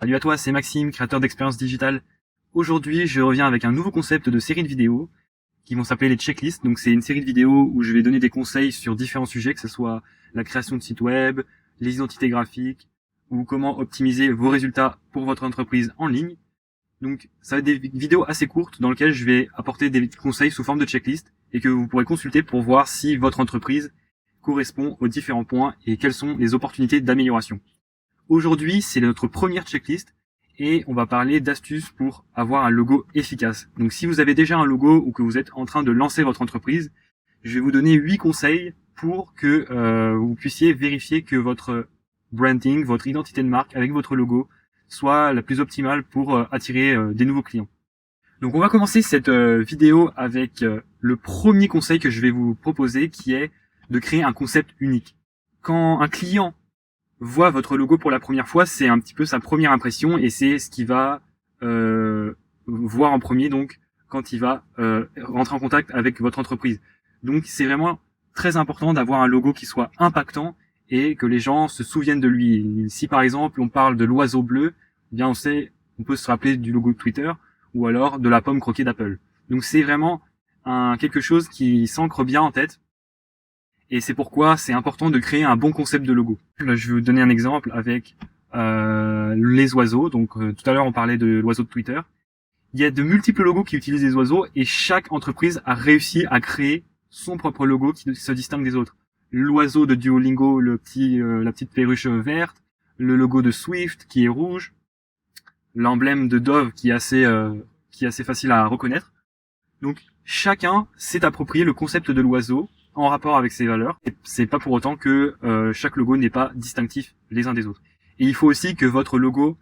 Salut à toi, c'est Maxime, créateur d'expériences digitales. Aujourd'hui, je reviens avec un nouveau concept de série de vidéos qui vont s'appeler les checklists. Donc c'est une série de vidéos où je vais donner des conseils sur différents sujets, que ce soit la création de sites web, les identités graphiques ou comment optimiser vos résultats pour votre entreprise en ligne. Donc ça va être des vidéos assez courtes dans lesquelles je vais apporter des conseils sous forme de checklist et que vous pourrez consulter pour voir si votre entreprise correspond aux différents points et quelles sont les opportunités d'amélioration. Aujourd'hui, c'est notre première checklist et on va parler d'astuces pour avoir un logo efficace. Donc si vous avez déjà un logo ou que vous êtes en train de lancer votre entreprise, je vais vous donner 8 conseils pour que vous puissiez vérifier que votre branding, votre identité de marque avec votre logo soit la plus optimale pour attirer des nouveaux clients. Donc on va commencer cette vidéo avec le premier conseil que je vais vous proposer qui est de créer un concept unique. Quand un client voit votre logo pour la première fois, c'est un petit peu sa première impression et c'est ce qu'il va voir en premier donc quand il va rentrer en contact avec votre entreprise. Donc c'est vraiment très important d'avoir un logo qui soit impactant et que les gens se souviennent de lui. Si par exemple on parle de l'oiseau bleu, eh bien on peut se rappeler du logo de Twitter ou alors de la pomme croquée d'Apple. Donc c'est vraiment quelque chose qui s'ancre bien en tête. Et c'est pourquoi c'est important de créer un bon concept de logo. Là, je vais vous donner un exemple avec les oiseaux. Donc tout à l'heure on parlait de l'oiseau de Twitter. Il y a de multiples logos qui utilisent les oiseaux et chaque entreprise a réussi à créer son propre logo qui se distingue des autres. L'oiseau de Duolingo, la petite perruche verte, le logo de Swift qui est rouge, l'emblème de Dove qui est assez facile à reconnaître. Donc chacun s'est approprié le concept de l'oiseau en rapport avec ses valeurs. Et c'est pas pour autant que chaque logo n'est pas distinctif les uns des autres. Et il faut aussi que votre logo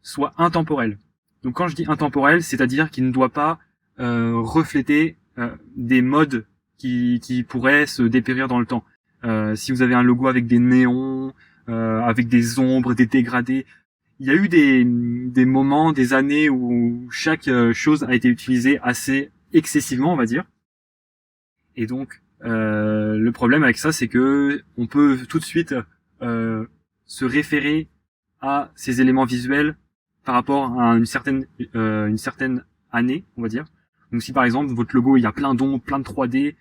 soit intemporel. Donc quand je dis intemporel, c'est-à-dire qu'il ne doit pas refléter des modes qui pourraient se dépérir dans le temps. Si vous avez un logo avec des néons, avec des ombres, des dégradés, il y a eu des moments, des années où chaque chose a été utilisée assez excessivement, on va dire. Et donc le problème avec ça, c'est que on peut tout de suite se référer à ces éléments visuels par rapport à une certaine année, on va dire. Donc si par exemple votre logo il y a plein d'ombres, plein de 3D,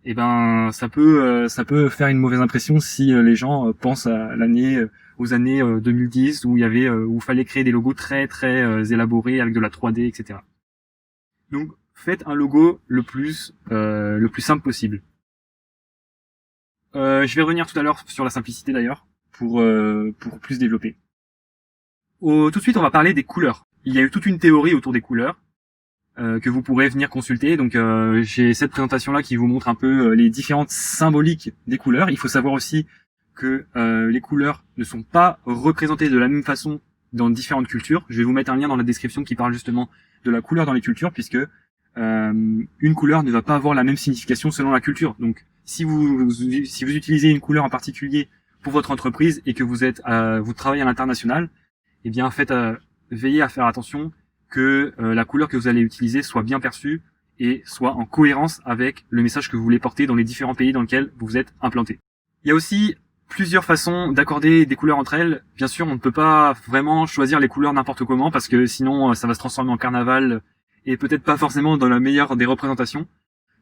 et ben ça peut faire une mauvaise impression si les gens pensent à aux années 2010 où où fallait créer des logos très élaborés avec de la 3D, etc. Donc faites un logo le plus simple possible. Je vais revenir tout à l'heure sur la simplicité d'ailleurs pour plus développer. Tout de suite, on va parler des couleurs. Il y a eu toute une théorie autour des couleurs que vous pourrez venir consulter. Donc j'ai cette présentation là qui vous montre un peu les différentes symboliques des couleurs. Il faut savoir aussi que les couleurs ne sont pas représentées de la même façon dans différentes cultures. Je vais vous mettre un lien dans la description qui parle justement de la couleur dans les cultures, puisque une couleur ne va pas avoir la même signification selon la culture. Donc si vous utilisez une couleur en particulier pour votre entreprise et que vous travaillez à l'international, eh bien veillez à faire attention que la couleur que vous allez utiliser soit bien perçue et soit en cohérence avec le message que vous voulez porter dans les différents pays dans lesquels vous êtes implanté. Il y a aussi plusieurs façons d'accorder des couleurs entre elles. Bien sûr, on ne peut pas vraiment choisir les couleurs n'importe comment parce que sinon ça va se transformer en carnaval et peut-être pas forcément dans la meilleure des représentations.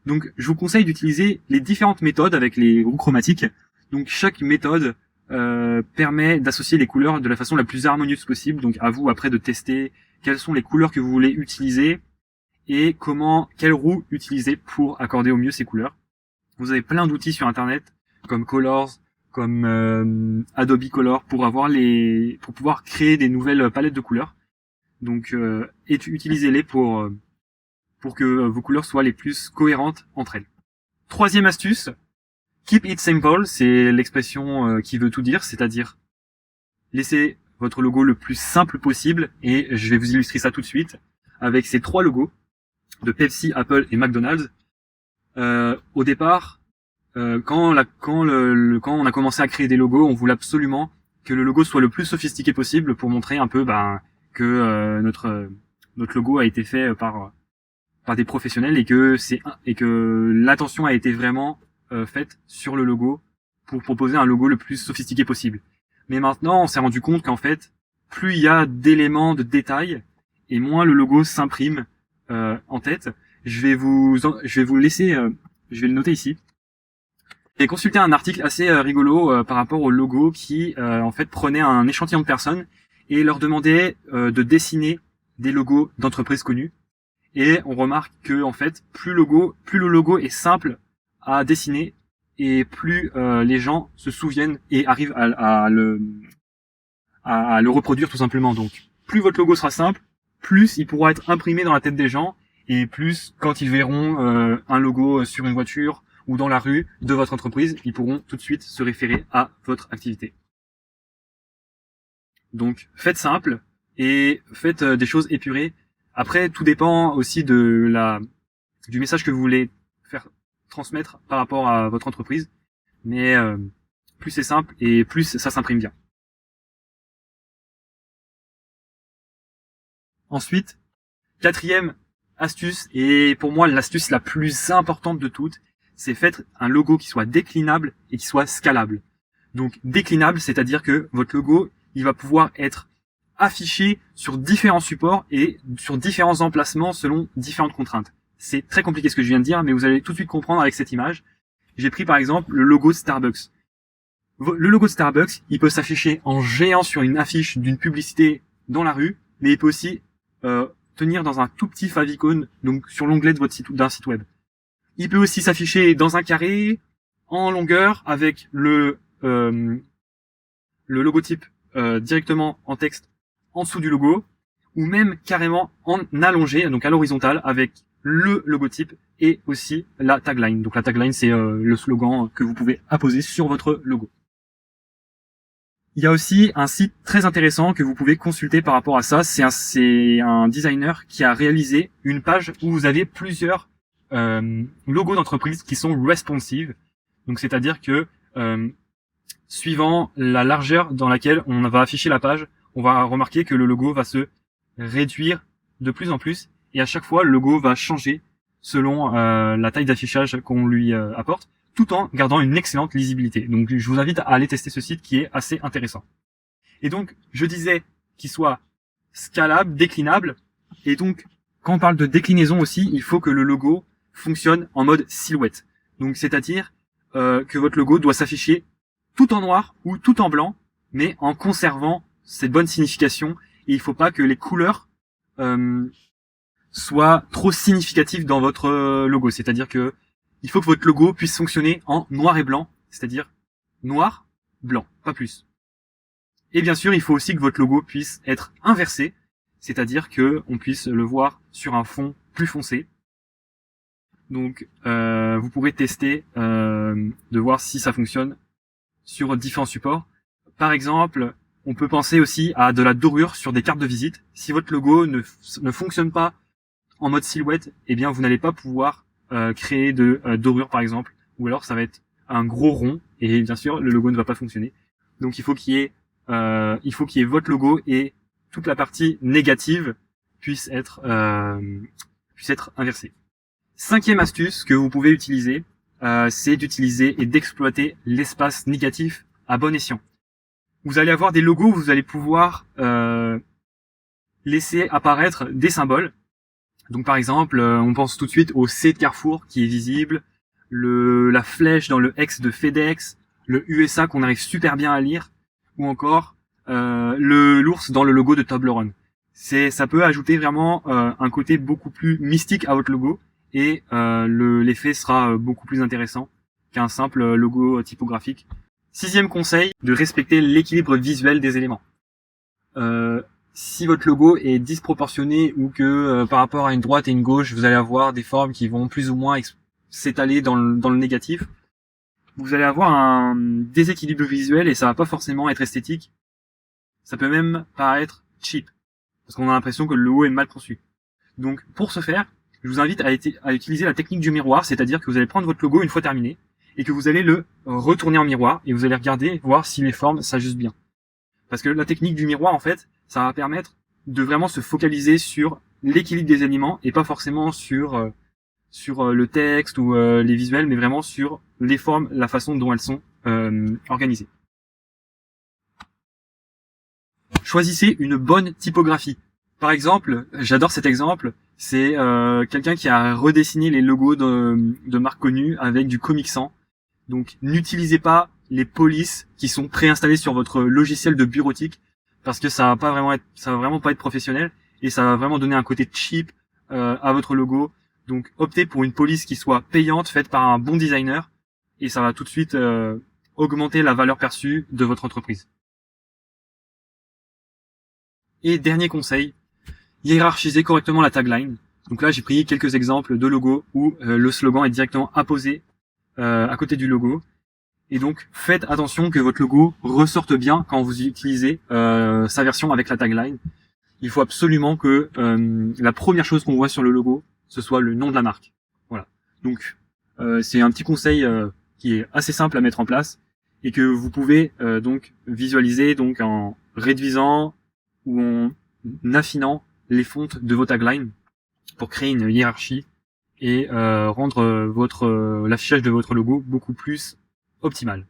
Donc je vous conseille d'utiliser les différentes méthodes avec les roues chromatiques. Donc chaque méthode permet d'associer les couleurs de la façon la plus harmonieuse possible. Donc à vous après de tester quelles sont les couleurs que vous voulez utiliser et quelle roue utiliser pour accorder au mieux ces couleurs. Vous avez plein d'outils sur internet comme Colors, comme Adobe Color pour pouvoir créer des nouvelles palettes de couleurs. Donc utilisez-les pour que vos couleurs soient les plus cohérentes entre elles. Troisième astuce, keep it simple, c'est l'expression qui veut tout dire, c'est-à-dire laissez votre logo le plus simple possible et je vais vous illustrer ça tout de suite avec ces 3 logos de Pepsi, Apple et McDonald's. Au départ, quand on a commencé à créer des logos, on voulait absolument que le logo soit le plus sophistiqué possible pour montrer un peu que notre logo a été fait par des professionnels et que l'attention a été vraiment faite sur le logo pour proposer un logo le plus sophistiqué possible. Mais maintenant, on s'est rendu compte qu'en fait, plus il y a d'éléments de détails et moins le logo s'imprime en tête. Je vais vous laisser, je vais le noter ici. J'ai consulté un article assez rigolo par rapport au logo qui en fait prenait un échantillon de personnes et leur demandait de dessiner des logos d'entreprises connues. Et on remarque que en fait, plus le logo est simple à dessiner et plus les gens se souviennent et arrivent à le reproduire tout simplement. Donc, plus votre logo sera simple, plus il pourra être imprimé dans la tête des gens et plus quand ils verront un logo sur une voiture ou dans la rue de votre entreprise, ils pourront tout de suite se référer à votre activité. Donc, faites simple et faites des choses épurées. Après, tout dépend aussi du message que vous voulez faire transmettre par rapport à votre entreprise. Mais plus c'est simple et plus ça s'imprime bien. Ensuite, quatrième astuce, et pour moi l'astuce la plus importante de toutes, c'est faire un logo qui soit déclinable et qui soit scalable. Donc déclinable, c'est-à-dire que votre logo, il va pouvoir être affiché sur différents supports et sur différents emplacements selon différentes contraintes. C'est très compliqué ce que je viens de dire, mais vous allez tout de suite comprendre avec cette image. J'ai pris par exemple le logo de Starbucks. Le logo de Starbucks, il peut s'afficher en géant sur une affiche d'une publicité dans la rue, mais il peut aussi tenir dans un tout petit favicon, donc sur l'onglet de d'un site web. Il peut aussi s'afficher dans un carré, en longueur, avec le logotype directement en texte en dessous du logo, ou même carrément en allongé, donc à l'horizontale, avec le logotype et aussi la tagline. Donc la tagline, c'est le slogan que vous pouvez apposer sur votre logo. Il y a aussi un site très intéressant que vous pouvez consulter par rapport à ça. C'est un designer qui a réalisé une page où vous avez plusieurs logos d'entreprise qui sont responsive. Donc c'est-à-dire que suivant la largeur dans laquelle on va afficher la page, on va remarquer que le logo va se réduire de plus en plus et à chaque fois le logo va changer selon la taille d'affichage qu'on lui apporte, tout en gardant une excellente lisibilité. Donc je vous invite à aller tester ce site qui est assez intéressant. Et donc je disais qu'il soit scalable, déclinable, et donc quand on parle de déclinaison aussi, il faut que le logo fonctionne en mode silhouette. Donc c'est-à-dire que votre logo doit s'afficher tout en noir ou tout en blanc, mais en conservant cette bonne signification, et il faut pas que les couleurs soient trop significatives dans votre logo. C'est-à-dire que il faut que votre logo puisse fonctionner en noir et blanc, c'est-à-dire noir, blanc, pas plus. Et bien sûr, il faut aussi que votre logo puisse être inversé, c'est-à-dire que on puisse le voir sur un fond plus foncé. Donc, vous pourrez tester de voir si ça fonctionne sur différents supports. Par exemple, on peut penser aussi à de la dorure sur des cartes de visite. Si votre logo ne fonctionne pas en mode silhouette, eh bien, vous n'allez pas pouvoir créer de dorure, par exemple. Ou alors, ça va être un gros rond et bien sûr, le logo ne va pas fonctionner. Donc, il faut qu'il y ait votre logo et toute la partie négative puisse être inversée. Cinquième astuce que vous pouvez utiliser, c'est d'utiliser et d'exploiter l'espace négatif à bon escient. Vous allez avoir des logos où vous allez pouvoir laisser apparaître des symboles. Donc par exemple, on pense tout de suite au C de Carrefour qui est visible, la flèche dans le X de FedEx, le USA qu'on arrive super bien à lire, ou encore l'ours dans le logo de Toblerone. Ça peut ajouter vraiment un côté beaucoup plus mystique à votre logo et l'effet sera beaucoup plus intéressant qu'un simple logo typographique. Sixième conseil, de respecter l'équilibre visuel des éléments. Si votre logo est disproportionné ou que par rapport à une droite et une gauche, vous allez avoir des formes qui vont plus ou moins s'étaler dans le négatif, vous allez avoir un déséquilibre visuel et ça va pas forcément être esthétique. Ça peut même paraître cheap, parce qu'on a l'impression que le logo est mal conçu. Donc pour ce faire, je vous invite à utiliser la technique du miroir, c'est-à-dire que vous allez prendre votre logo une fois terminé, et que vous allez le retourner en miroir, et vous allez regarder, voir si les formes s'ajustent bien. Parce que la technique du miroir, en fait, ça va permettre de vraiment se focaliser sur l'équilibre des éléments, et pas forcément sur le texte ou les visuels, mais vraiment sur les formes, la façon dont elles sont organisées. choisissez une bonne typographie. Par exemple, j'adore cet exemple, c'est quelqu'un qui a redessiné les logos de marques connues avec du Comic Sans. Donc n'utilisez pas les polices qui sont préinstallées sur votre logiciel de bureautique, parce que ça va vraiment pas être professionnel et ça va vraiment donner un côté cheap à votre logo. Donc optez pour une police qui soit payante, faite par un bon designer, et ça va tout de suite augmenter la valeur perçue de votre entreprise. Et dernier conseil, hiérarchisez correctement la tagline. Donc là, j'ai pris quelques exemples de logos où le slogan est directement apposé à côté du logo. Et donc, faites attention que votre logo ressorte bien quand vous utilisez sa version avec la tagline. Il faut absolument que la première chose qu'on voit sur le logo, ce soit le nom de la marque. Voilà. Donc, c'est un petit conseil qui est assez simple à mettre en place et que vous pouvez donc visualiser donc en réduisant ou en affinant les fontes de vos taglines pour créer une hiérarchie et rendre l'affichage de votre logo beaucoup plus optimal.